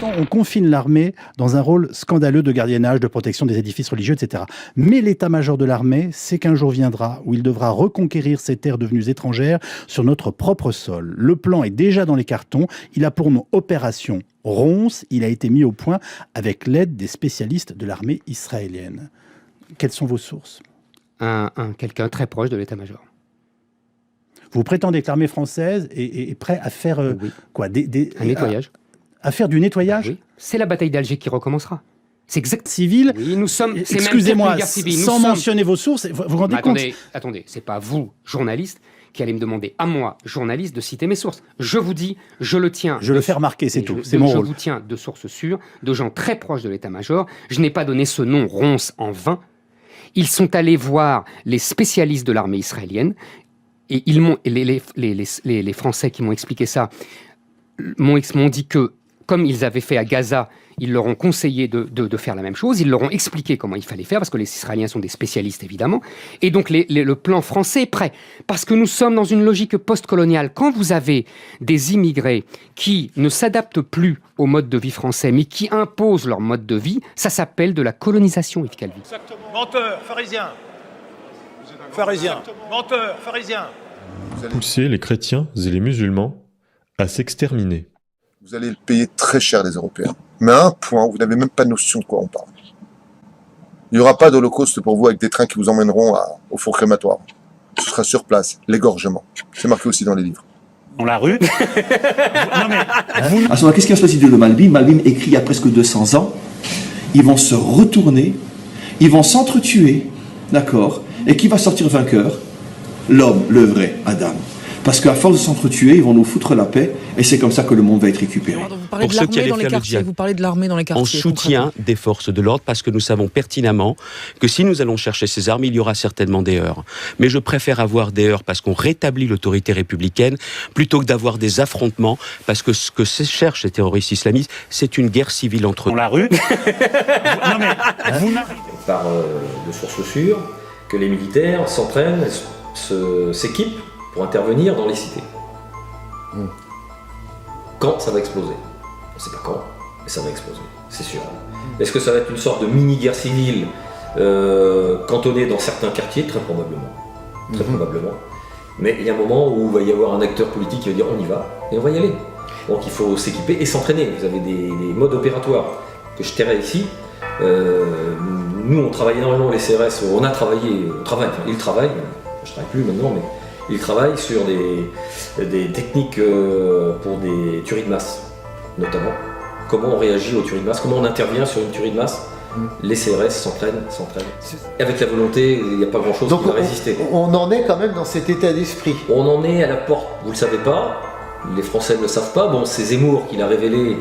l'instant, on confine l'armée dans un rôle scandaleux de gardiennage, de protection des édifices religieux, etc. Mais l'état-major de l'armée sait qu'un jour viendra où il devra reconquérir ces terres devenues étrangères sur notre propre sol. Le plan est déjà dans les cartons. Il a pour nom Opération Ronce. Il a été mis au point avec l'aide des spécialistes de l'armée israélienne. Quelles sont vos sources ? Quelqu'un très proche de l'état-major. Vous prétendez que l'armée française est prête à faire quoi un nettoyage. À faire du nettoyage ? Oui. C'est la bataille d'Alger qui recommencera. C'est exact. Civil. Oui, nous sommes. Excusez-moi, sans mentionner vos sources, vous vous rendez compte ? Attendez, c'est pas vous, journaliste, qui allez me demander à moi, journaliste, de citer mes sources. Je vous dis, je le tiens. Je le fais remarquer, c'est tout. C'est mon rôle. Je vous tiens de sources sûres, de gens très proches de l'état-major. Je n'ai pas donné ce nom Ronce en vain. Ils sont allés voir les spécialistes de l'armée israélienne et les Français qui m'ont expliqué ça m'ont dit que, comme ils avaient fait à Gaza, ils leur ont conseillé de faire la même chose. Ils leur ont expliqué comment il fallait faire, parce que les Israéliens sont des spécialistes, évidemment. Et donc, le plan français est prêt. Parce que nous sommes dans une logique post-coloniale. Quand vous avez des immigrés qui ne s'adaptent plus au mode de vie français, mais qui imposent leur mode de vie, ça s'appelle de la colonisation, Yves Calvi. Exactement. Menteur, pharisien. Pharisien. Menteur, pharisien. Pousser les chrétiens et les musulmans à s'exterminer. Vous allez le payer très cher, les Européens. Mais à un point, vous n'avez même pas notion de quoi on parle. Il n'y aura pas d'holocauste pour vous avec des trains qui vous emmèneront au four crématoire. Ce sera sur place, l'égorgement. C'est marqué aussi dans les livres. Dans la rue. Non mais, à ce moment, qu'est-ce qui va se passer de Malbim ? Malbim écrit il y a presque 200 ans. Ils vont se retourner, ils vont s'entretuer, d'accord ? Et qui va sortir vainqueur ? L'homme, le vrai, Adam. Parce qu'à force de s'entretuer, ils vont nous foutre la paix, et c'est comme ça que le monde va être récupéré. Vous parlez de l'armée dans les quartiers, vous parlez de l'armée dans les quartiers. En soutien des forces de l'ordre, parce que nous savons pertinemment que si nous allons chercher ces armes, il y aura certainement des heurts. Mais je préfère avoir des heurts parce qu'on rétablit l'autorité républicaine, plutôt que d'avoir des affrontements, parce que ce que cherchent les terroristes islamistes, c'est une guerre civile entre eux. Dans la rue. Non mais, par de sources sûres, que les militaires s'entraînent, s'équipent pour intervenir dans les cités. Quand ça va exploser ? On ne sait pas quand, mais ça va exploser, c'est sûr. Est-ce que ça va être une sorte de mini-guerre civile cantonnée dans certains quartiers ? Très probablement. Très probablement. Mais il y a un moment où il va y avoir un acteur politique qui va dire on y va, et on va y aller. Donc il faut s'équiper et s'entraîner. Vous avez des modes opératoires que je tairai ici. Nous, on travaille énormément, les CRS, ils travaillent, je ne travaille plus maintenant, mais ils travaillent sur des techniques pour des tueries de masse, notamment. Comment on réagit aux tueries de masse, comment on intervient sur une tuerie de masse. Les CRS s'entraînent. Et avec la volonté, il n'y a pas grand-chose qui va résister. On en est quand même dans cet état d'esprit. On en est à la porte, vous ne le savez pas, les Français ne le savent pas. Bon, c'est Zemmour qui l'a révélé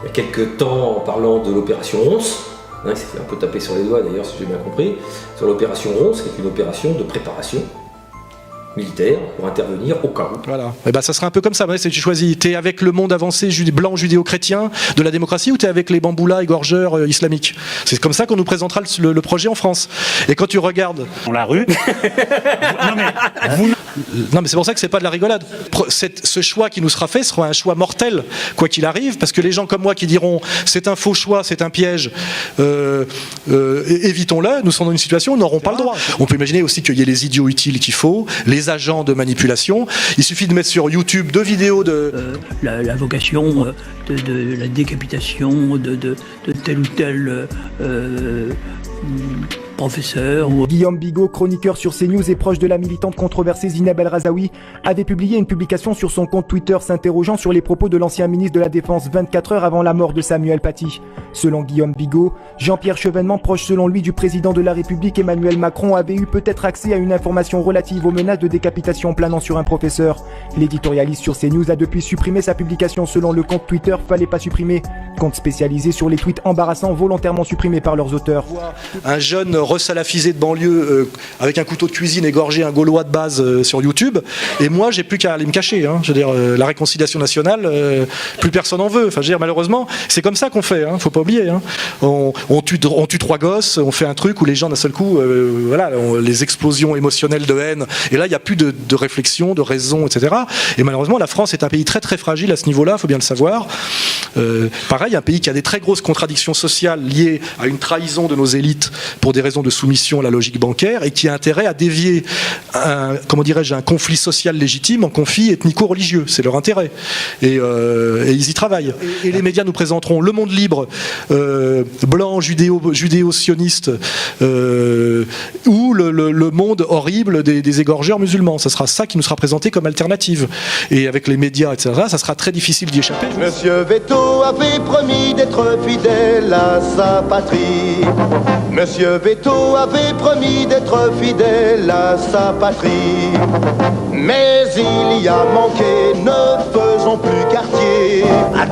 il y a quelques temps en parlant de l'opération Ronce. Il s'est fait un peu taper sur les doigts d'ailleurs, si j'ai bien compris, sur l'opération Ronce, qui est une opération de préparation militaire pour intervenir au cas où. Voilà. Et ça serait un peu comme ça. Tu choisis, t'es avec le monde avancé blanc judéo-chrétien de la démocratie ou t'es avec les bamboulas égorgeurs islamiques. C'est comme ça qu'on nous présentera le projet en France. Et quand tu regardes dans la rue. Non mais c'est pour ça que c'est pas de la rigolade. Ce choix qui nous sera fait sera un choix mortel, quoi qu'il arrive, parce que les gens comme moi qui diront c'est un faux choix, c'est un piège, évitons-le, nous sommes dans une situation où nous n'aurons pas le droit. On peut imaginer aussi qu'il y ait les idiots utiles qu'il faut, les agents de manipulation. Il suffit de mettre sur YouTube 2 vidéos de... la vocation de la décapitation de tel ou tel professeur. Guillaume Bigot, chroniqueur sur CNews et proche de la militante controversée Zineb El Razaoui, avait publié une publication sur son compte Twitter s'interrogeant sur les propos de l'ancien ministre de la Défense 24 heures avant la mort de Samuel Paty. Selon Guillaume Bigot, Jean-Pierre Chevènement, proche selon lui du président de la République Emmanuel Macron, avait eu peut-être accès à une information relative aux menaces de décapitation planant sur un professeur. L'éditorialiste sur CNews a depuis supprimé sa publication selon le compte Twitter Fallait pas supprimer, compte spécialisé sur les tweets embarrassants volontairement supprimés par leurs auteurs. Un jeune resalafisé de banlieue avec un couteau de cuisine égorgé un Gaulois de base sur YouTube, et moi j'ai plus qu'à aller me cacher. Je veux dire, la réconciliation nationale, plus personne en veut. Enfin, je veux dire, malheureusement, c'est comme ça qu'on fait. Faut pas oublier. On tue 3 gosses, on fait un truc où les gens d'un seul coup, les explosions émotionnelles de haine. Et là, il n'y a plus de réflexion, de raison, etc. Et malheureusement, la France est un pays très très fragile à ce niveau-là. Il faut bien le savoir. Pareil, un pays qui a des très grosses contradictions sociales liées à une trahison de nos élites pour des raisons de soumission à la logique bancaire et qui a intérêt à dévier un conflit social légitime en conflit ethnico-religieux. C'est leur intérêt. Et ils y travaillent. Et les médias nous présenteront le monde libre, blanc, judéo-sioniste, ou le monde horrible des égorgeurs musulmans. Ça sera ça qui nous sera présenté comme alternative. Et avec les médias, etc., ça sera très difficile d'y échapper. Monsieur Veto avait promis d'être fidèle à sa patrie. Monsieur Veto avait promis d'être fidèle à sa patrie. Mais il y a manqué, ne faisons plus quartier.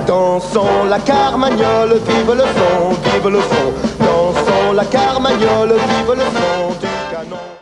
Dansons la Carmagnole, vive le son, vive le son. Dansons la Carmagnole, vive le son du canon.